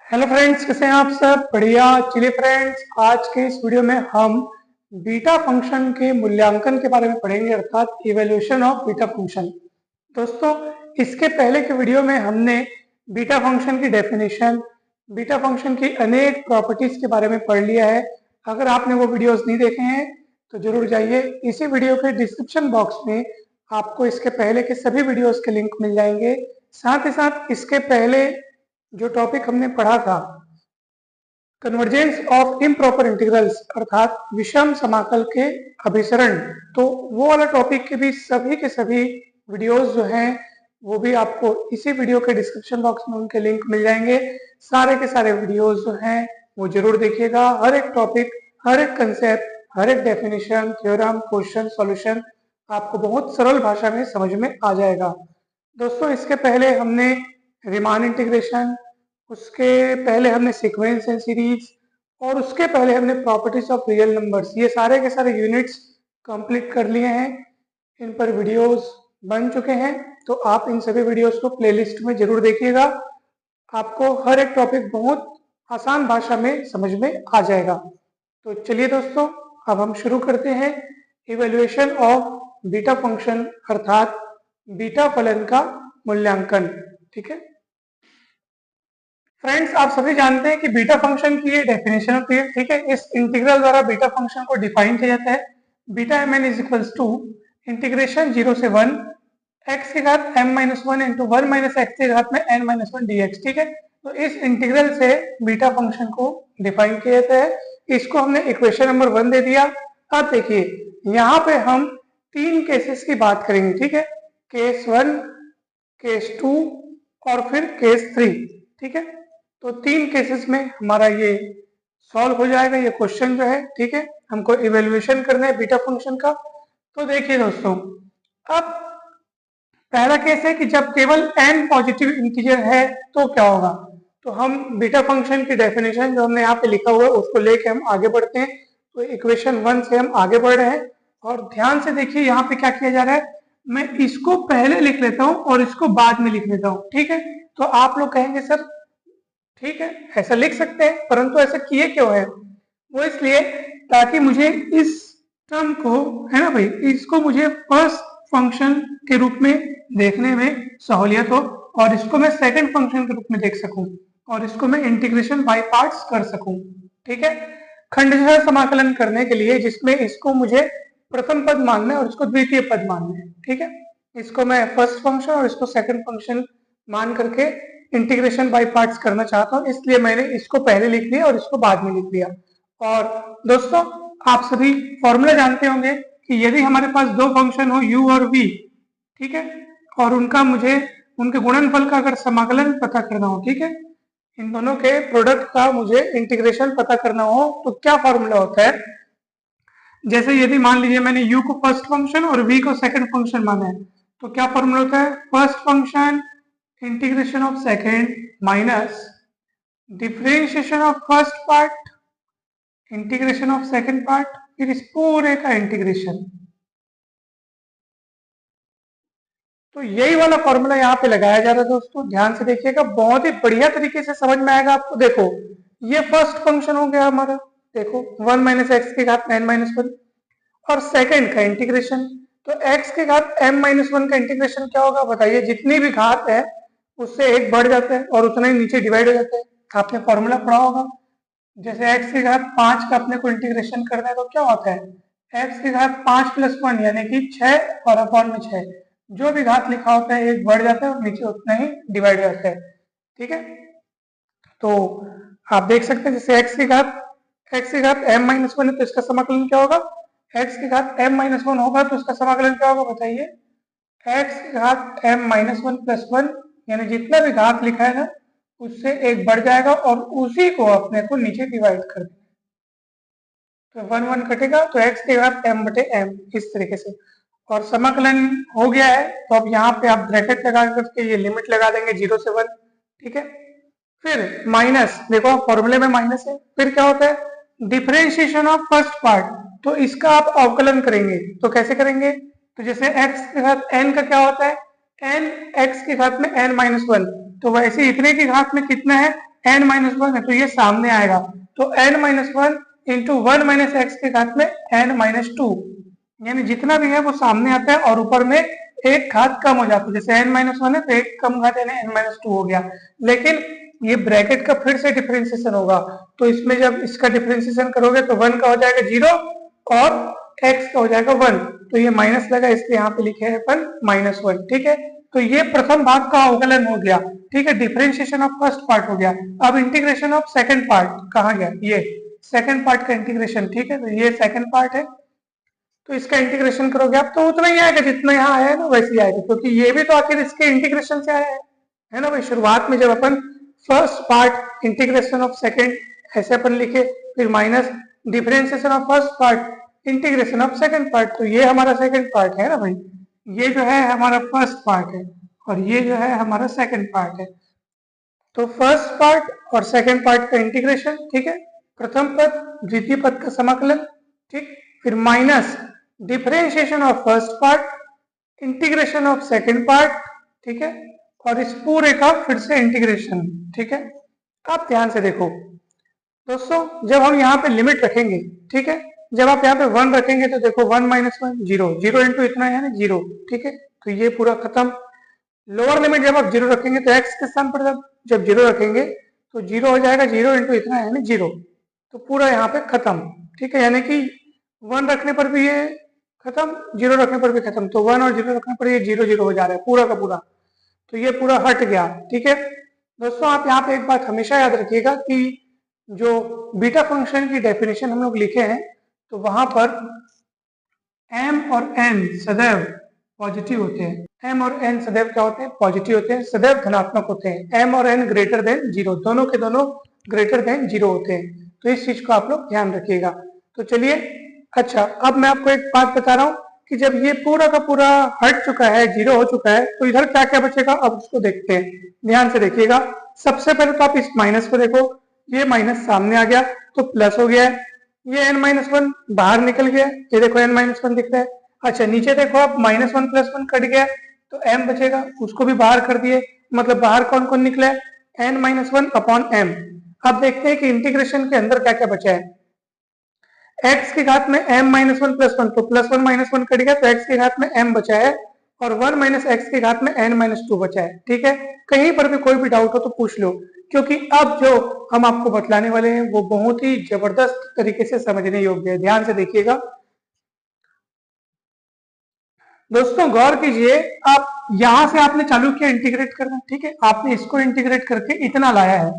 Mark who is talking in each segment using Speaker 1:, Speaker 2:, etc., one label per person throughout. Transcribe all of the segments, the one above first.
Speaker 1: Hello friends, कैसे हैं आप सब? बढ़िया। चलिए फ्रेंड्स, आज के इस वीडियो में हम बीटा फंक्शन के मूल्यांकन के बारे में पढ़ेंगे, अर्थात इवैल्यूएशन ऑफ बीटा फंक्शन। दोस्तों, इसके पहले के वीडियो में हमने बीटा फंक्शन की डेफिनेशन, बीटा फंक्शन की अनेक प्रॉपर्टीज के बारे में पढ़ लिया है। अगर आपने वो वीडियोस नहीं देखे हैं तो जरूर जाइए। इसी वीडियो के डिस्क्रिप्शन बॉक्स में आपको इसके पहले के सभी वीडियोस के लिंक मिल जाएंगे। साथ ही साथ इसके पहले जो टॉपिक हमने पढ़ा था, कन्वर्जेंस ऑफ इम्प्रॉपर इंटीग्रल्स, अर्थात विषम समाकल के अभिसरण, तो वो वाला टॉपिक के सभी वीडियोस जो हैं वो भी आपको इसी वीडियो के डिस्क्रिप्शन बॉक्स में उनके लिंक मिल जाएंगे। सारे के सारे वीडियोस जो हैं वो जरूर देखिएगा। हर एक टॉपिक, हर एक कंसेप्ट, हर एक डेफिनेशन, थ्योरम, क्वेश्चन, सॉल्यूशन आपको बहुत सरल भाषा में समझ में आ जाएगा। दोस्तों, इसके पहले हमने रीमान इंटीग्रेशन, उसके पहले हमने सीक्वेंस एंड सीरीज, और उसके पहले हमने प्रॉपर्टीज ऑफ रियल नंबर्स, ये सारे के सारे यूनिट्स कंप्लीट कर लिए हैं। इन पर वीडियोस बन चुके हैं, तो आप इन सभी वीडियोस को प्लेलिस्ट में जरूर देखिएगा। आपको हर एक टॉपिक बहुत आसान भाषा में समझ में आ जाएगा। तो चलिए दोस्तों, अब हम शुरू करते हैं इवैल्यूएशन ऑफ बीटा फंक्शन, अर्थात बीटा फलन का मूल्यांकन। ठीक है फ्रेंड्स, आप सभी जानते हैं कि बीटा फंक्शन की ये डेफिनेशन होती है। ठीक है, इस इंटीग्रल द्वारा बीटा फंक्शन को डिफाइन किया जाता है। Beta M N is equals to integration 0 से 1 x की घात m minus one into 1 minus x की घात में n minus one D X. ठीक है, तो इस इंटीग्रल से बीटा फंक्शन को डिफाइन किया जाता है। इसको हमने इक्वेशन नंबर 1 दे दिया। अब देखिए, यहाँ पे हम तीन केसेस की बात करेंगे। ठीक है, केस 1, केस 2 और फिर केस 3। ठीक है, तो तीन केसेस में हमारा ये सॉल्व हो जाएगा ये क्वेश्चन जो है। ठीक है, हमको इवैल्यूएशन करना है बीटा फंक्शन का। तो देखिए दोस्तों, अब पहला केस है कि जब केवल n पॉजिटिव इंटीजर है तो क्या होगा। तो हम बीटा फंक्शन की डेफिनेशन जो हमने यहाँ पे लिखा हुआ है उसको लेके हम आगे बढ़ते हैं। तो इक्वेशन 1 से हम आगे बढ़ रहे हैं, और ध्यान से देखिए यहाँ पे क्या किया जा रहा है। मैं इसको पहले लिख लेता हूँ और इसको बाद में लिख लेता हूँ। ठीक है, तो आप लोग कहेंगे सर ठीक है ऐसा लिख सकते हैं, परंतु ऐसा किए क्यों है? वो इसलिए ताकि मुझे इस टर्म को, है ना भाई, इसको मुझे फर्स्ट फंक्शन के रूप में देखने में सहूलियत हो, और इसको मैं सेकंड फंक्शन के रूप में देख सकूं, और इसको मैं इंटीग्रेशन बाय पार्ट्स कर सकूं। ठीक है, खंडशः समाकलन करने के लिए जिसमें इसको मुझे प्रथम पद मानना है और इसको द्वितीय पद मानना है। ठीक है, इसको मैं फर्स्ट फंक्शन और इसको सेकंड फंक्शन मान करके इंटीग्रेशन बाय पार्ट्स करना चाहता हूं, इसलिए मैंने इसको पहले लिख लिया और इसको बाद में लिख लिया। और दोस्तों, आप सभी फॉर्मूला जानते होंगे कि यदि हमारे पास दो फंक्शन हो u और v, ठीक है, और उनका मुझे उनके गुणनफल का अगर समाकलन पता करना हो, ठीक है, इन दोनों के प्रोडक्ट का मुझे इंटीग्रेशन पता करना हो, तो क्या फॉर्मूला होता है। जैसे यदि मान लीजिए मैंने u को फर्स्ट फंक्शन और v को सेकंड फंक्शन माना है, तो क्या फॉर्मूला होता है, first function integration of second minus differentiation of first part integration of second part, फिर इस पूरे का इंटीग्रेशन। तो यही वाला फॉर्मूला यहाँ पे लगाया जा रहा है। दोस्तों ध्यान से देखिएगा, बहुत ही बढ़िया तरीके से समझ में आएगा आपको। देखो, ये फर्स्ट फंक्शन हो गया हमारा, देखो 1 माइनस एक्स की घात n माइनस वन, और सेकंड का इंटीग्रेशन। तो x की घात m माइनस वन का इंटीग्रेशन क्या होगा बताइए। जितनी भी घात है उससे एक बढ़ जाता है और उतना ही नीचे डिवाइड हो जाता है। आपने फॉर्मूला पढ़ा होगा, जैसे x की घात 5 का अपने को इंटीग्रेशन करना है तो क्या होता है, x की घात 5 प्लस 1 यानी कि 6 और अपॉन में 6, जो भी घात लिखा होता है एक बढ़ जाता है और नीचे उतना ही डिवाइड हो जाता है। ठीक है, तो आप देख सकते हैं जैसे x की घात m माइनस वन है तो इसका समाकलन क्या होगा, x की घात m माइनस वन होगा तो इसका समाकलन क्या होगा बताइए, x की घात m minus one plus one, यानी जितना भी घात लिखा है ना उससे एक बढ़ जाएगा और उसी को अपने को नीचे डिवाइड कर देना। तो 1 1 कटेगा तो x की घात m बटे m, इस तरीके से। और समाकलन हो गया है, तो अब यहाँ पे आप ब्रैकेट लगा करके ये लिमिट लगा देंगे 0 से 1। ठीक है, फिर माइनस, देखो फॉर्मूले में माइनस है, फिर क्या होता है डिफरेंशिएशन ऑफ फर्स्ट पार्ट, तो इसका आप अवकलन करेंगे तो कैसे करेंगे, तो जैसे x के घात n का क्या होता है, n x की घात में n माइनस वन, तो वैसे इतने की घात में कितना है n माइनस वन है तो ये सामने आएगा, तो n minus one into one minus x के घात में n माइनस टू, यानी जितना भी है वो सामने आता है और ऊपर में एक घात कम हो जाता है। जैसे n माइनस वन है तो एक कम घात यानी n माइनस टू हो गया, लेकिन ये ब्रैकेट का फिर से डिफरेंशिएशन होगा, तो इसमें जब इसका डिफरेंशिएशन करोगे तो वन का हो जाएगा जीरो और x का हो जाएगा वन, तो ये माइनस लगा इसलिए यहाँ पे लिखे हैं अपन माइनस वन। ठीक है, तो ये प्रथम भाग का अवकलन हो गया। ठीक है, डिफरेंशिएशन ऑफ फर्स्ट पार्ट हो गया। अब इंटीग्रेशन ऑफ सेकंड पार्ट कहाँ गया, ये सेकंड पार्ट का इंटीग्रेशन। ठीक है, तो ये सेकंड पार्ट है, तो इसका इंटीग्रेशन करोगे आप तो उतना ही आएगा जितना यहाँ आया है ना वैसे ही आएगा, क्योंकि ये भी तो आखिर इसके इंटीग्रेशन से आया है ना भाई। शुरुआत में जब अपन first part integration of second ऐसे अपन लिखे, फिर minus differentiation of first part integration of second part, तो ये हमारा सेकंड पार्ट है ना भाई, ये जो है हमारा फर्स्ट पार्ट है और ये जो है हमारा सेकंड पार्ट है। तो फर्स्ट पार्ट और सेकंड पार्ट का इंटीग्रेशन, ठीक है, प्रथम पद द्वितीय पद का समाकलन, ठीक, फिर minus differentiation of first part integration of second part, ठीक है, और इस पूरे का फिर से इंटीग्रेशन। ठीक है, आप ध्यान से देखो दोस्तों, जब हम यहाँ पे लिमिट रखेंगे, ठीक है, जब आप यहाँ पे वन रखेंगे तो देखो one minus one zero, zero into इतना है ना जीरो। ठीक है, तो ये पूरा खत्म। लोअर लिमिट जब आप जीरो रखेंगे तो एक्स के स्थान पर जब जीरो रखेंगे तो जीरो हो जाएगा, जीरो इंटू इतना है ना जीरो, तो पूरा यहाँ पे खत्म। ठीक है, यानी कि वन रखने पर भी ये खत्म, जीरो रखने पर भी खत्म, तो वन और जीरो रखने पर ये जीरो जीरो हो जा रहा है पूरा का पूरा, तो ये पूरा हट गया। ठीक है दोस्तों, आप यहाँ पे एक बात हमेशा याद रखिएगा कि जो बीटा फंक्शन की डेफिनेशन हम लोग लिखे हैं तो वहां पर m और n सदैव पॉजिटिव होते हैं। m और n सदैव क्या होते हैं, पॉजिटिव होते हैं, सदैव धनात्मक होते हैं। m और n ग्रेटर देन जीरो, दोनों के दोनों ग्रेटर देन जीरो होते हैं, तो इस चीज को आप लोग ध्यान रखिएगा। तो चलिए, अच्छा अब मैं आपको एक बात बता रहा हूँ कि जब ये पूरा का पूरा हट चुका है, जीरो हो चुका है, तो इधर क्या क्या बचेगा अब उसको देखते हैं। ध्यान से देखिएगा, सबसे पहले तो आप इस माइनस को देखो, ये माइनस सामने आ गया तो प्लस हो गया है, ये n माइनस वन बाहर निकल गया, ये देखो n माइनस वन दिख रहा है। अच्छा नीचे देखो आप minus one plus one cut गया तो m बचेगा, उसको भी बाहर कर दिए, मतलब बाहर कौन कौन निकला है, n minus one upon m। अब देखते हैं कि इंटीग्रेशन के अंदर क्या क्या बचा है। x की घात में m minus one plus one, तो plus one minus one cut गया तो x की घात में m बचा है, और वन माइनस एक्स की घात में n माइनस टू बचा है। ठीक है, कहीं पर भी कोई भी डाउट हो तो पूछ लो, क्योंकि अब जो हम आपको बतलाने वाले हैं वो बहुत ही जबरदस्त तरीके से समझने योग्य है। ध्यान से देखिएगा दोस्तों, गौर कीजिए, आप यहां से आपने चालू किया इंटीग्रेट करना, ठीक है, आपने इसको इंटीग्रेट करके इतना लाया है,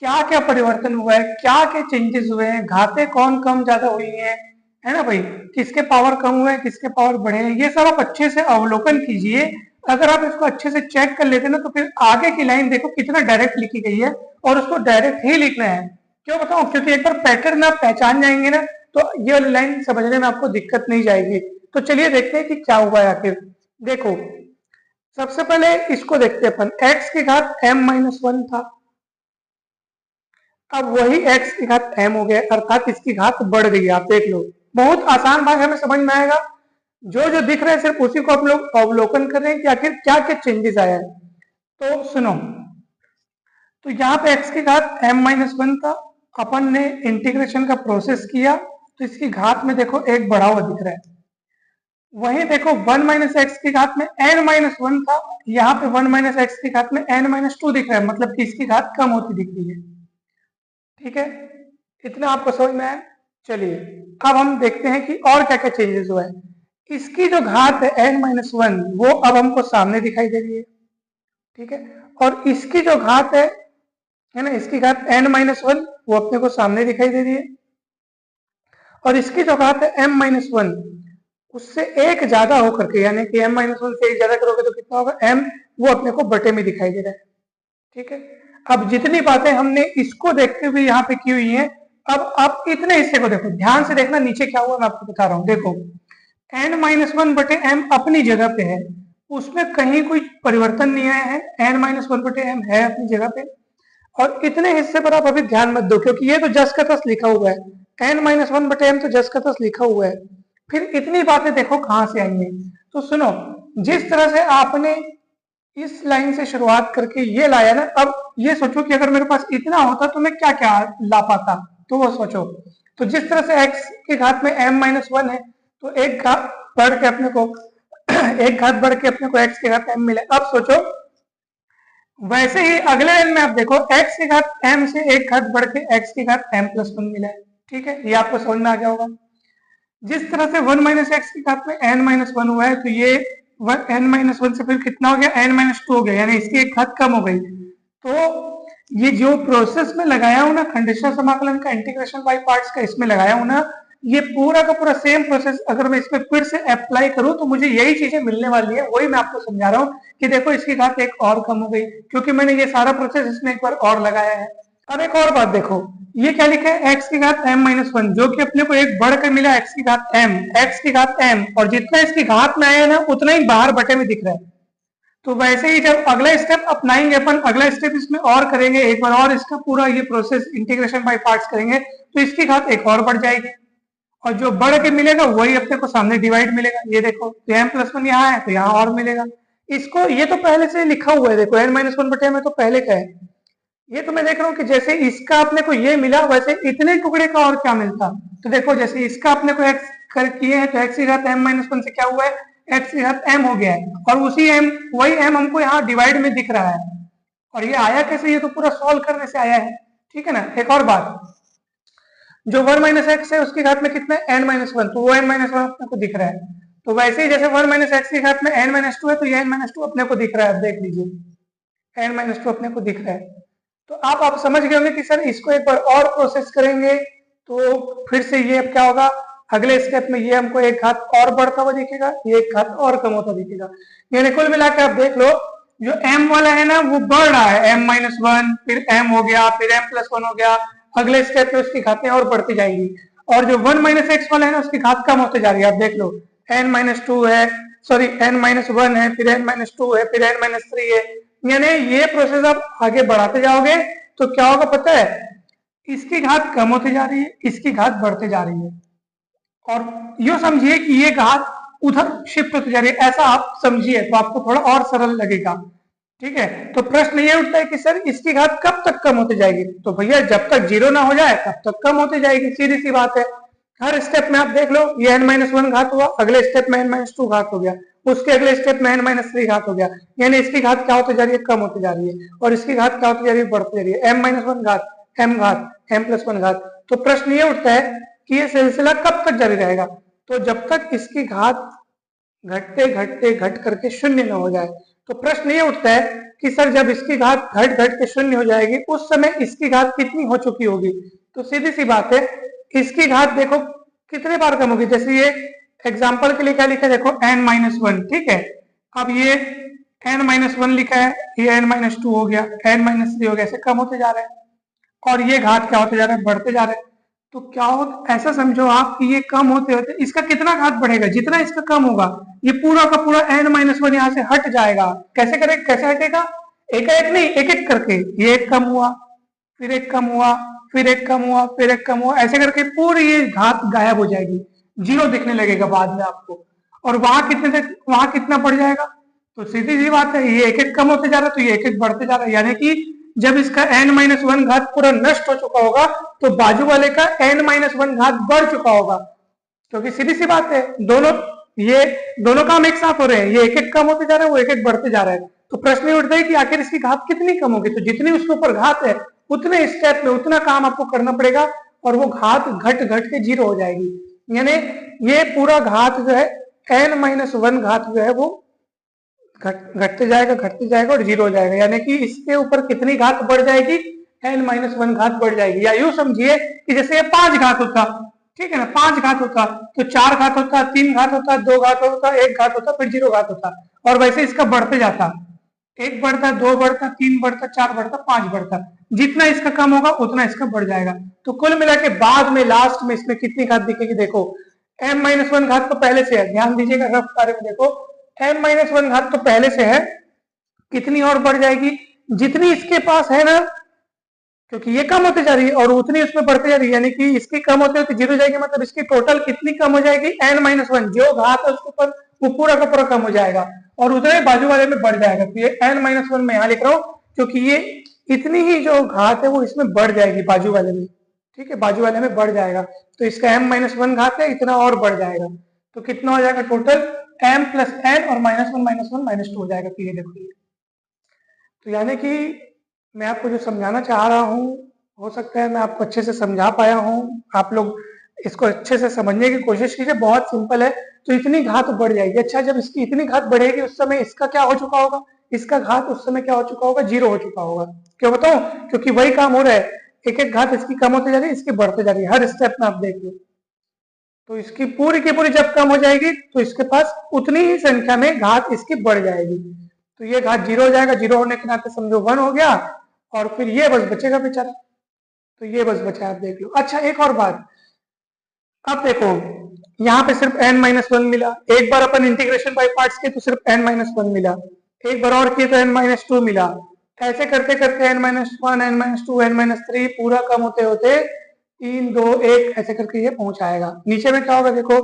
Speaker 1: क्या क्या परिवर्तन हुआ है, क्या क्या चेंजेस हुए हैं, घातें कौन कम ज्यादा हुई है ना भाई, किसके पावर कम हुए हैं, किसके पावर बढ़े हैं, ये सब आप अच्छे से अवलोकन कीजिए। अगर आप इसको अच्छे से चेक कर लेते ना तो फिर आगे की लाइन देखो कितना डायरेक्ट लिखी गई है, और उसको डायरेक्ट ही लिखना है। क्यों बताऊं, क्योंकि एक बार पैटर्न आप पहचान जाएंगे ना तो ये वाली लाइन समझने में आपको दिक्कत नहीं जाएगी। तो चलिए देखते हैं कि क्या हुआ है आखिर। देखो सबसे पहले इसको देखते हैं अपन, x की घात m माइनस वन था, अब वही x की घात m हो गया, अर्थात इसकी घात बढ़ गई। आप देख लो, बहुत आसान भाग हमें समझ में आएगा, जो जो दिख रहा है सिर्फ उसी को आप लोग अवलोकन कर रहे हैं कि आखिर क्या क्या चेंजेस आया है। तो सुनो, तो यहाँ पे x की घात m माइनस वन था, अपन ने इंटीग्रेशन का प्रोसेस किया तो इसकी घात में देखो एक बढ़ा हुआ दिख रहा है। वहीं देखो वन माइनस एक्स की घात में n माइनस वन था, यहाँ पे वन माइनस एक्स की घात में n माइनस टू दिख रहा है, मतलब कि इसकी घात कम होती दिख रही है। ठीक है, इतना आपको समझ में आया। चलिए अब हम देखते हैं कि और क्या क्या चेंजेस हुआ है। इसकी जो घात है n माइनस वन वो अब हमको सामने दिखाई दे रही है। ठीक है, और इसकी जो घात है ना, इसकी घात n माइनस वन वो अपने को सामने दिखाई दे रही है, और इसकी जो घात है m माइनस वन उससे एक ज्यादा होकर के, यानी कि m माइनस वन से एक ज्यादा करोगे तो कितना होगा, m वो अपने को बटे में दिखाई दे रहा है। ठीक है, अब जितनी बातें हमने इसको देखते हुए यहाँ पे की हुई है, अब आप इतने हिस्से को देखो, ध्यान से देखना नीचे क्या हुआ मैं आपको बता रहा हूँ। देखो n माइनस वन बटे m अपनी जगह पे है, उसमें कहीं कोई परिवर्तन नहीं आया है, n माइनस वन बटे m है अपनी जगह पे, और इतने हिस्से पर आप अभी ध्यान मत दो क्योंकि ये तो जस का तस लिखा हुआ है, n माइनस वन बटे m तो जस का तस लिखा हुआ है। फिर इतनी बातें देखो कहां से आई है। तो सुनो, जिस तरह से आपने इस लाइन से शुरुआत करके ये लाया ना। अब ये सोचो कि अगर मेरे पास इतना होता तो मैं क्या क्या ला पाता, तो वो सोचो। तो जिस तरह से x के घात में m-1 है, तो एक घात बढ़ के अपने को एक घात बढ़ के अपने को x के घात m मिले। अब सोचो वैसे ही अगले लाइन में आप देखो x की घात m से एक घात बढ़ के x की घात m+1 मिला है। ठीक है, ये आपको समझ में आ गया होगा। जिस तरह से 1 - x की घात में n-1 हुआ है, तो ये n-1 से फिर कितना हो गया, n-2 हो गया, यानी इसकी एक घात कम हो गई। तो ये जो प्रोसेस में लगाया हूं ना खंडेशर समाकलन का, इंटीग्रेशन बाय पार्ट्स का, इसमें लगाया हूं ना, ये पूरा का पूरा सेम प्रोसेस अगर मैं इसमें फिर से अप्लाई करूं तो मुझे यही चीजें मिलने वाली है। वही मैं आपको समझा रहा हूं कि देखो इसकी घात एक और कम हो गई, क्योंकि मैंने ये सारा प्रोसेस इसमें एक बार और लगाया है। अब एक और बात देखो, ये क्या लिखा है, x की घात m-1, जो कि अपने को एक बढ़ कर मिला x की घात m, और जितना इसकी घात में आया ना उतना ही बाहर बटे में दिख रहा है। तो वैसे ही जब अगला स्टेप अपनाएंगे अपन, अगला स्टेप इसमें और करेंगे एक बार और, इसका पूरा ये प्रोसेस इंटीग्रेशन बाय पार्ट्स करेंगे, तो इसकी घात एक और बढ़ जाएगी, और जो बढ़ के मिलेगा वही अपने को सामने डिवाइड मिलेगा। ये देखो तो m+1 यहाँ है तो यहाँ और मिलेगा। इसको ये तो पहले से लिखा हुआ है, देखो n-1 बटे में तो पहले का है। ये तो मैं देख रहा हूँ कि जैसे इसका अपने को ये मिला, वैसे इतने टुकड़े का और क्या मिलता। तो देखो जैसे इसका अपने को x कर किए हैं, तो x की घात m-1 से क्या हुआ है, x की घात m हो गया है, और उसी m, वही m हमको यहाँ डिवाइड में दिख रहा है। और ये आया कैसे, ये तो पूरा सॉल्व करने से आया है। ठीक है ना। एक और बात, जो 1 - x है उसकी घात में कितना है, n-1, तो वो n-1 अपने को दिख रहा है। तो वैसे ही जैसे 1 - x की घात में n-2 है, तो ये n-2 अपने को दिख रहा है। देख लीजिए n-2 अपने को दिख रहा है। तो आप समझ गए होंगे कि सर इसको एक बार और प्रोसेस करेंगे तो फिर से ये अब क्या होगा, अगले स्टेप में ये हमको एक घात और बढ़ता हुआ दिखेगा, ये एक घात और कम होता दिखेगा। यानी कुल मिलाकर आप देख लो, जो m वाला है ना वो बढ़ रहा है, m-1, फिर m हो गया, फिर m+1 हो गया, अगले स्टेप में उसकी घातें और बढ़ती जाएंगी। और जो 1 - x वाला है ना उसकी घात कम होते जा रही है। आप देख लो n-2 है, सॉरी n-1 है, फिर n-2 है, फिर n-3 है। यानी ये प्रोसेस आप आगे बढ़ाते जाओगे तो क्या होगा पता है, इसकी घात कम होती जा रही है, इसकी घात बढ़ते जा रही है, और यूं समझिए कि ये घात उधर शिफ्ट होती जा रही है, ऐसा आप समझिए तो आपको थोड़ा और सरल लगेगा। ठीक है, तो प्रश्न ये उठता है कि सर इसकी घात कब तक कम होती जाएगी। तो भैया जब तक 0 ना हो जाए तब तक कम होती जाएगी, सीधी सी बात है। हर स्टेप में आप देख लो, ये n-1 घात हुआ, अगले स्टेप में n-2 घात हो गया, उसके अगले स्टेप में n-3 घात हो गया, यानी इसकी घात क्या होती जा रही है, कम होती जा रही है, और इसकी घात क्या होती जा रही है, बढ़ती जा रही है, m-1 घात, m घात, m+1 घात। तो प्रश्न ये उठता है कि ये सिलसिला कब तक जारी रहेगा। तो जब तक इसकी घात घटते घटते घट करके शून्य न हो जाए। तो प्रश्न ये उठता है कि सर जब इसकी घात घट घट के शून्य हो जाएगी उस समय इसकी घात कितनी हो चुकी होगी। तो सीधी सी बात है, इसकी घात देखो कितने बार कम होगी। जैसे ये एग्जाम्पल के लिए क्या लिखा है, देखो n-1, ठीक है। अब ये n-1 लिखा है, ये n-2 हो गया, n-3 हो गया, ऐसे कम होते जा रहे हैं, और ये घात क्या होते जा रहे हैं, बढ़ते जा रहे हैं। तो क्या हो, ऐसा समझो आप कि ये कम होते होते इसका कितना घात बढ़ेगा, जितना इसका कम होगा ये पूरा का पूरा n-1 यहाँ से हट जाएगा। कैसे करेगा, कैसे हटेगा, एक एक नहीं, एक एक करके, ये एक कम हुआ, फिर एक कम हुआ, फिर एक कम हुआ, फिर एक कम हुआ, ऐसे करके पूरी ये घात गायब हो जाएगी, जीरो दिखने लगेगा बाद में आपको। और वहां कितने तक, वहां कितना बढ़ जाएगा। तो सीधी सी बात है, ये एक एक कम होते जा रहा है तो ये एक एक बढ़ते जा रहा है, यानी कि जब इसका n-1 घात पूरा नष्ट हो चुका होगा तो बाजू वाले का n-1 घात बढ़ चुका होगा। क्योंकि सीधी सी बात है, ये दोनों काम एक साथ हो रहे हैं, ये एक एक कम होते जा रहा है, वो एक एक बढ़ते जा रहा है। तो प्रश्न ये उठता है कि आखिर इसकी घात कितनी कम होगी। तो जितनी उसके ऊपर घात है उतने स्टेप में उतना काम आपको करना पड़ेगा, और वो घात घट घट के जीरो हो जाएगी। यानी ये पूरा घात जो है n-1 घात जो है वो घटते जाएगा और जीरो हो जाएगा। यानी कि इसके ऊपर कितनी घात बढ़ जाएगी, n-1 घात बढ़ जाएगी। या यूं समझिए कि जैसे ये 5 घात होता, ठीक है ना, 5 घात होता तो 4 घात होता, 3 घात होता, 2 घात होता, 1 घात होता, फिर 0 घात होता, और वैसे इसका बढ़ते जाता, 1 बढ़ता, 2 बढ़ता, 3 बढ़ता, 4 बढ़ता, 5 बढ़ता, जितना इसका कम होगा उतना इसका बढ़ जाएगा। तो कुल मिला के बाद में लास्ट में इसमें कितनी घात दिखेगी, देखो m-1 घात तो पहले से है, ध्यान दीजिएगा रफ कार्य में, देखो m-1 घात तो पहले से है, कितनी और बढ़ जाएगी, जितनी इसके पास है ना, क्योंकि ये कम होती जा रही है और उतनी उसमें बढ़ती जा रही है, यानी कि इसकी कम होते होते जीरो जाएगी, मतलब इसकी टोटल कितनी कम हो जाएगी, n-1, जो घात है उसके ऊपर वो पूरा का पूरा कम हो जाएगा और उतना ही बाजू वाले में बढ़ जाएगा। तो ये n-1 मैं यहाँ लिख रहा हूँ क्योंकि ये इतनी ही जो घात है वो इसमें बढ़ जाएगी बाजू वाले में, ठीक है, बाजू वाले में बढ़ जाएगा। तो इसका m-1 घात है, इतना और बढ़ जाएगा। तो कितना हो जाएगा टोटल m प्लस n और -1 -1 -2 हो जाएगा। तो ये देखो, तो यानी कि मैं आपको जो समझाना चाह रहा हूँ, हो सकता है मैं आपको अच्छे से समझा पाया हूँ, आप लोग इसको अच्छे से समझने की कोशिश कीजिए। बहुत सिंपल है। तो इतनी घात बढ़ जाएगी। अच्छा, जब इसकी इतनी घात बढ़ेगी उस समय इसका क्या हो चुका होगा, इसका घात उस समय क्या हो चुका होगा, 0 हो चुका होगा। क्यों बताऊं? क्योंकि वही काम हो रहा है, एक एक घात इसकी कम होती जा रही है, इसकी बढ़ते जा रही है, हर स्टेप में आप देख लो। तो इसकी पूरी की पूरी जब कम हो जाएगी तो इसके पास उतनी ही संख्या में घात इसकी बढ़ जाएगी। तो ये घात 0 हो जाएगा, 0 होने के नाते समझो 1 हो गया और फिर ये बस बचेगा बेचारा। तो ये बस बचा, आप देख लो। अच्छा, एक और बात, अब देखो यहाँ पे सिर्फ n-1 मिला। एक बार अपन इंटीग्रेशन बाय पार्ट्स के तो सिर्फ n-1 मिला, एक बार और किए तो n-2 मिला। ऐसे करते करते n-1 n-2 n-3 पूरा कम होते होते 3 2 1 ऐसे करके ये पहुंच आएगा। नीचे में क्या होगा देखो,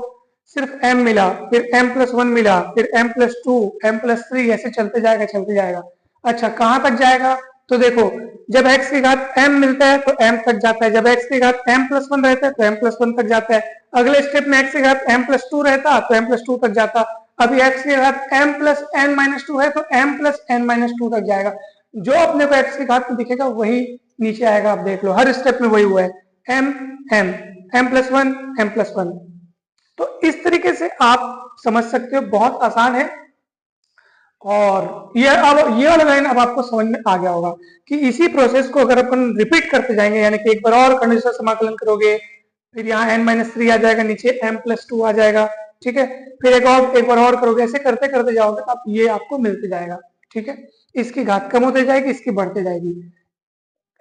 Speaker 1: सिर्फ m मिला, फिर m+1 मिला, फिर m+2 m+3 ऐसे चलते जाएगा चलते जाएगा। अच्छा, कहाँ तक जाएगा? तो देखो, जब x की घात m मिलता है तो m तक जाता है, जब x की घात m+1 रहता है तो m+1 तक जाता है। अगले स्टेप में x की घात m+2 रहता तो m+2 तक जाता। अभी x की घात m+n-2 है तो m+n-2 तक जाएगा। जो अपने को x की घात में दिखेगा वही नीचे आएगा। आप देख लो, हर स्टेप में वही हुआ है, m m m+1 m+1। तो इस तरीके से आप समझ सकते हो, बहुत आसान है। और ये अब ये वाला लाइन अब आपको समझ में आ गया होगा कि इसी प्रोसेस को अगर अपन रिपीट करते जाएंगे, यानी कि एक बार और कंडीशनल समाकलन करोगे, फिर यहाँ n-3 आ जाएगा, नीचे m+2 आ जाएगा, ठीक है, फिर एक बार और करोगे, ऐसे करते करते जाओगे तो आप ये आपको मिलते जाएगा, ठीक है। इसकी घात कम होते जाएगी, इसकी बढ़ते जाएगी,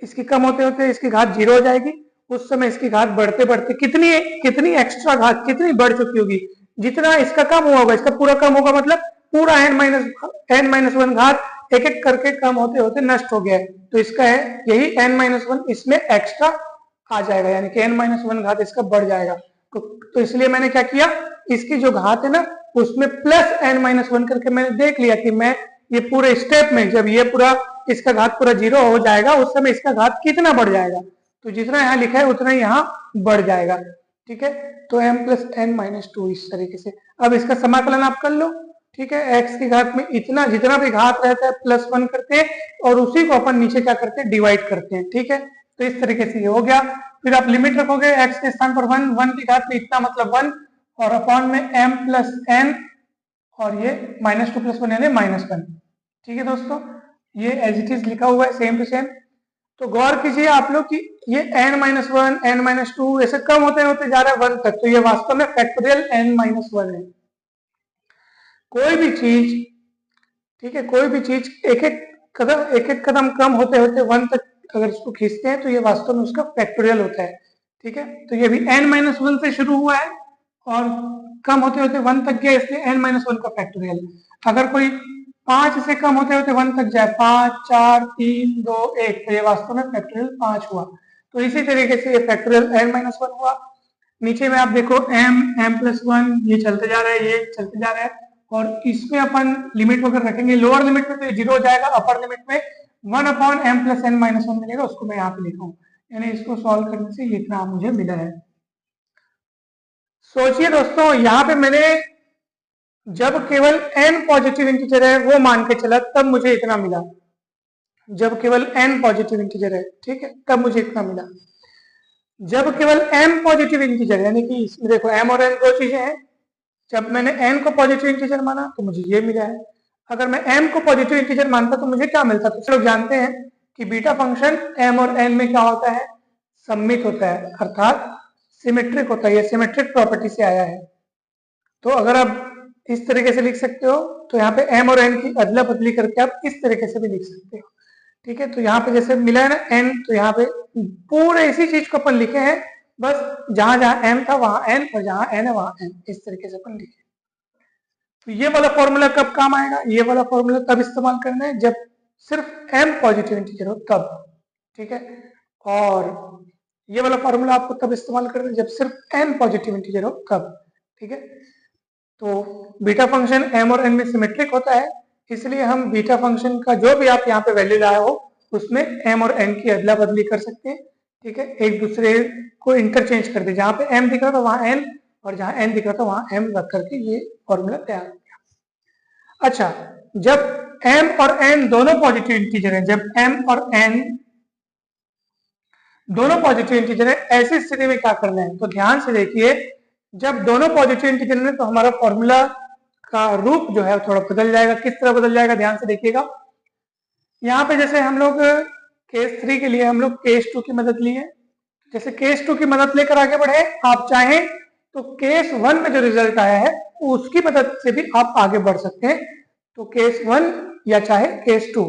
Speaker 1: इसकी कम होते होते इसकी घात 0 हो जाएगी। उस समय इसकी घात बढ़ते बढ़ते कितनी कितनी एक्स्ट्रा घात कितनी बढ़ चुकी होगी, जितना इसका कम हुआ होगा, इसका पूरा कम होगा, मतलब पूरा n-1 घात एक एक करके कम होते होते नष्ट हो गया है। तो इसका है यही n-1 इसमें एक्स्ट्रा आ जाएगा, यानी कि n-1 घात इसका बढ़ जाएगा। तो इसलिए मैंने क्या किया, इसकी जो घात है ना उसमें प्लस n-1 करके मैंने देख लिया कि मैं ये पूरे स्टेप में जब ये पूरा इसका घात पूरा 0 हो जाएगा उस समय इसका घात कितना बढ़ जाएगा। तो जितना यहाँ लिखा है उतना यहाँ बढ़ जाएगा, ठीक है। तो m+n-2 इस तरीके से। अब इसका समाकलन आप कर लो, ठीक है। x की घात में इतना जितना भी घात रहता है +1 करते हैं और उसी को अपन नीचे क्या करते हैं, डिवाइड करते हैं, ठीक है। तो इस तरीके से ये हो गया। फिर आप लिमिट रखोगे x के स्थान पर 1, 1 की घात में इतना मतलब 1 और अपॉन में m+n और ये -2 + 1 यानी -1, ठीक है दोस्तों। ये एज इट इज लिखा हुआ है सेम टू सेम। तो गौर कीजिए आप लोग कि ये n-1 n-2 ऐसे कम होते होते जा रहा है 1 तक, तो ये वास्तव में फैक्टोरियल n-1 है। कोई भी चीज, ठीक है, कोई भी चीज एक एक कदम कम होते होते 1 तक अगर इसको खींचते हैं तो ये वास्तव में उसका फैक्टोरियल होता है, ठीक है। तो ये भी n-1 से शुरू हुआ है और कम होते होते 1 तक गया, इसलिए n-1 का फैक्टोरियल। अगर कोई 5 से कम होते होते 1 तक जाए, 5 4 3 2 1, तो ये वास्तव में फैक्टोरियल 5 हुआ। तो इसी तरीके से ये फैक्टोरियल n-1 हुआ। नीचे में आप देखो m+1 ये चलते जा रहा है, ये चलते जा रहा है और इसमें अपन लिमिट वगैरह रखेंगे। लोअर लिमिट में तो ये 0 हो जाएगा, अपर लिमिट में 1/m+n-1 मिलेगा, उसको मैं यहाँ पे लिखा हूँ, यानी इसको सॉल्व करने से ये इतना मुझे मिला है। सोचिए दोस्तों, यहाँ पे मैंने जब केवल n पॉजिटिव इंटीजर है वो मान के चला तब मुझे इतना मिला, जब केवल n पॉजिटिव इंटीजर है, ठीक है, तब मुझे इतना मिला। जब केवल m पॉजिटिव इंटीजर यानी कि इसमें देखो m और n दो चीजें हैं, जब मैंने n को पॉजिटिव इंटीजर माना तो मुझे ये मिला है। अगर मैं m को पॉजिटिव इंटीजर मानता तो मुझे क्या मिलता। तो लोग जानते हैं कि बीटा फंक्शन m और n में क्या होता है, सममित होता है, अर्थात सिमेट्रिक होता है। ये सिमेट्रिक प्रॉपर्टी से आया है। तो अगर आप इस तरीके से लिख सकते हो तो यहाँ पे m और n की अदला बदली करके आप इस तरीके से भी लिख सकते हो, ठीक है। तो यहाँ पे जैसे मिला है ना n, तो यहाँ पे पूरे इसी चीज को अपन लिखे हैं, बस जहां जहां m था वहां n और जहां n है वहां n, इस तरीके से अपन लिखे। तो ये वाला फॉर्मूला कब काम आएगा, ये वाला फॉर्मूला तब इस्तेमाल करना है जब सिर्फ m पॉजिटिव इंटीजर हो तब, ठीक है। और ये वाला फॉर्मूला आपको तब इस्तेमाल करना है जब सिर्फ n पॉजिटिव इंटीजर हो तब, ठीक है। तो बीटा फंक्शन m और n में सिमेट्रिक होता है, इसलिए हम बीटा फंक्शन का जो भी आप यहाँ पे वैल्यू लाए हो उसमें m और n की अदला बदली कर सकते हैं। ठीक है, एक दूसरे को इंटरचेंज कर दे, जहाँ पे m दिख रहा था वहां n, और जहां n दिख रहा था वहां m रख करके ये फॉर्मूला तैयार हो गया। अच्छा, जब m और n दोनों पॉजिटिव इंटीजर हैं, जब m और n दोनों पॉजिटिव इंटीजर है, ऐसी स्थिति में क्या करना है, तो ध्यान से देखिए, जब दोनों पॉजिटिव इंटीजर है तो हमारा फॉर्मूला का रूप जो है थोड़ा बदल जाएगा। किस तरह बदल जाएगा, ध्यान से देखिएगा। यहाँ पे जैसे हम लोग केस 3 के लिए हम लोग केस 2 की मदद ली है, जैसे केस 2 की मदद लेकर आगे बढ़े, आप चाहें तो केस 1 में जो रिजल्ट आया है उसकी मदद से भी आप आगे बढ़ सकते हैं। तो केस 1 या चाहे केस 2,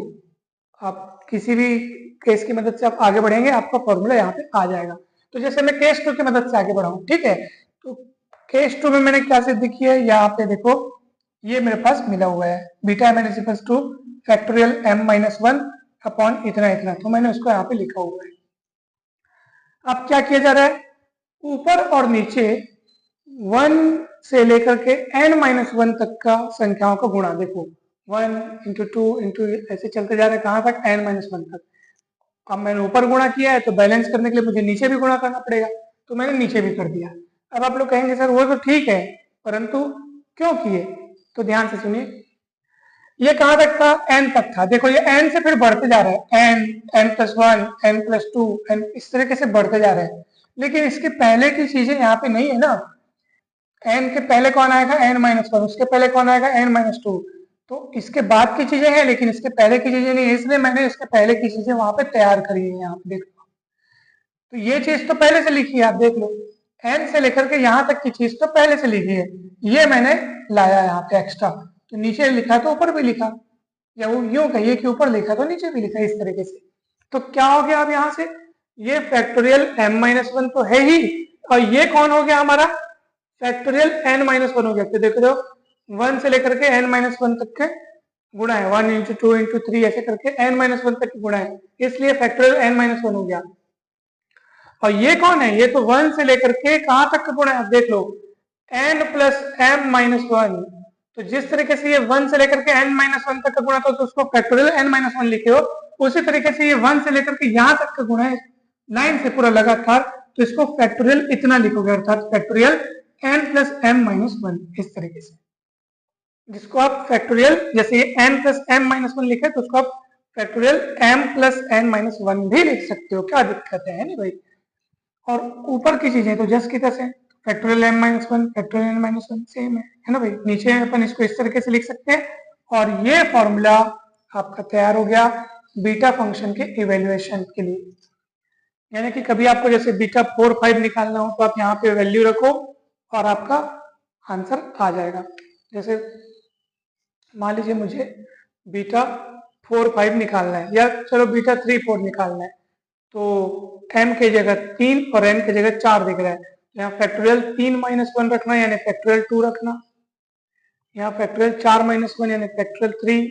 Speaker 1: आप किसी भी केस की मदद से आप आगे बढ़ेंगे, आपका फॉर्मूला यहाँ पे आ जाएगा। तो जैसे मैं केस 2 की मदद से आगे बढ़ा हूँ, ठीक है, तो केस 2 में मैंने क्या सिद्ध की है, यहाँ पे देखो ये मेरे पास मिला हुआ है, beta M N is equals to factorial m minus 1 upon इतना इतना, तो मैंने उसको यहाँ पे लिखा हुआ है। अब क्या किया जा रहा है, ऊपर और नीचे 1 से लेकर के n माइनस 1 तक का संख्याओं का गुणा, देखो 1 इंटू 2 इंटू ऐसे चलते जा रहे हैं, कहाँ तक, n माइनस 1 तक। अब मैंने ऊपर गुणा किया है तो बैलेंस करने के लिए मुझे नीचे भी गुणा करना पड़ेगा, तो मैंने नीचे भी कर दिया। अब आप लोग कहेंगे सर वो तो ठीक है, परंतु क्यों किए, तो ध्यान से सुनिए, ये कहां तक था, n तक था। देखो ये n से फिर बढ़ते जा रहा है, n plus 1 n plus 2 n, इस तरीके से बढ़ते जा रहे हैं, लेकिन इसके पहले की चीजें यहाँ पे नहीं है ना। n के पहले कौन आएगा, n माइनस 1, उसके पहले कौन आएगा, n माइनस 2, तो इसके बाद की चीजें हैं लेकिन इसके पहले की चीजें नहीं है, इसलिए मैंने इसके पहले की चीजें वहां पे तैयार करी है। यहाँ पे देखो, तो ये चीज तो पहले से लिखी है, आप देख लो, n से लेकर के यहाँ तक की चीज तो पहले से लिखी है, ये मैंने लाया यहाँ पे एक्स्ट्रा, तो नीचे लिखा तो ऊपर भी लिखा, या वो यूं कहिए कि ऊपर लिखा तो नीचे भी लिखा, इस तरीके से। तो क्या हो गया अब यहाँ से, ये फैक्टोरियल m माइनस 1 तो है ही, और ये कौन हो गया हमारा, फैक्टोरियल n माइनस 1 हो गया। तो देखो 1 से लेकर के n माइनस 1 तक के गुणा है, 1 इंटू 2 इंटू 3 ऐसे करके n माइनस 1 तक के गुणा है, इसलिए फैक्टोरियल n माइनस 1 हो गया। और ये कौन है, ये तो 1 से लेकर के कहां तक का गुणा है, देख लो n प्लस m माइनस 1, तो जिस तरीके से ये 1 से लेकर के n माइनस 1 तक का गुणा था तो उसको फैक्टोरियल n माइनस 1 लिखे हो, उसी तरीके से ये 1 से लेकर के यहाँ तक का गुणा है, लाइन से पूरा लगातार, तो इसको फैक्टोरियल इतना लिखोगे, अर्थात factorial n plus m minus 1, इस तरीके से, जिसको आप फैक्टोरियल, जैसे ये n प्लस m माइनस 1 लिखे तो उसको आप factorial m plus n minus 1 भी लिख सकते हो, क्या दिक्कत है नहीं भाई। और ऊपर की चीजें तो जस्ट की तैसे, factorial m minus 1 factorial n minus 1 same है ना भाई। नीचे अपन इसको इस तरीके से लिख सकते हैं, और ये फॉर्मूला आपका तैयार हो गया बीटा फंक्शन के इवेल्युएशन के लिए। यानी कि कभी आपको जैसे बीटा 4 5 निकालना हो तो आप यहाँ पे वैल्यू रखो और आपका आंसर आ जाएगा। जैसे मान लीजिए मुझे बीटा 4 5 निकालना है, या चलो बीटा 3 4 निकालना है, तो m के जगह 3 और n के जगह 4 दिख रहा है, यहाँ फैक्टोरियल 3 माइनस 1 रखना यानी फैक्टोरियल 2 रखना, यहाँ फैक्टोरियल 4 माइनस 1 यानी factorial 3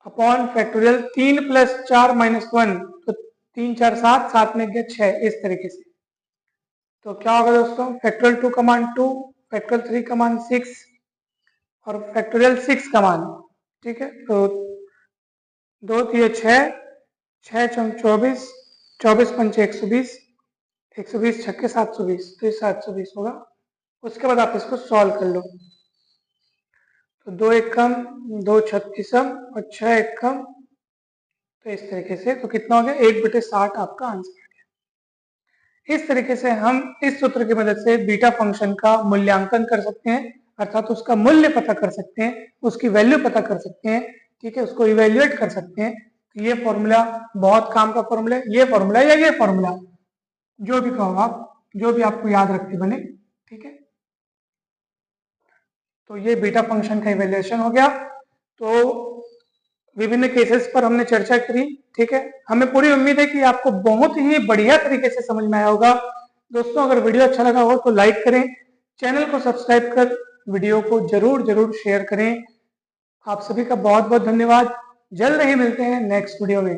Speaker 1: upon factorial 3 plus 4 minus 1, तो 3 4 7 7 में गया 6, इस तरीके से। तो क्या होगा दोस्तों, फैक्टोरियल 2 का मान 2, फैक्टोरियल 3 का मान 6 और फैक्टोरियल 6 का मान, ठीक है, तो 2 3 6 6 चौक 24 24 पंचे 120 120 छक्के 720, तो ये 720 होगा। उसके बाद आप इसको सॉल्व कर लो, तो 2 एक कम 2 36 और 6 एक कम, तो इस तरीके से, तो कितना हो गया 1/60 आपका आंसर आ गया। इस तरीके से हम इस सूत्र की मदद से बीटा फंक्शन का मूल्यांकन कर सकते हैं, अर्थात उसका मूल्य पता कर सकते हैं, उसकी वैल्यू पता कर सकते हैं, ठीक है, उसको इवेल्युएट कर सकते हैं। ये फॉर्मूला बहुत काम का फॉर्मूला है, ये फॉर्मूला या ये फॉर्मूला जो भी कहो आप, जो भी आपको याद रखते बने, ठीक है। तो ये बीटा फंक्शन का इवेल्युएशन हो गया। तो विभिन्न केसेस पर हमने चर्चा करी, ठीक है। हमें पूरी उम्मीद है कि आपको बहुत ही बढ़िया तरीके से समझ में आया होगा। दोस्तों अगर वीडियो अच्छा लगा हो तो लाइक करें, चैनल को सब्सक्राइब कर वीडियो को जरूर जरूर शेयर करें। आप सभी का बहुत बहुत धन्यवाद। जल्द ही मिलते हैं नेक्स्ट वीडियो में।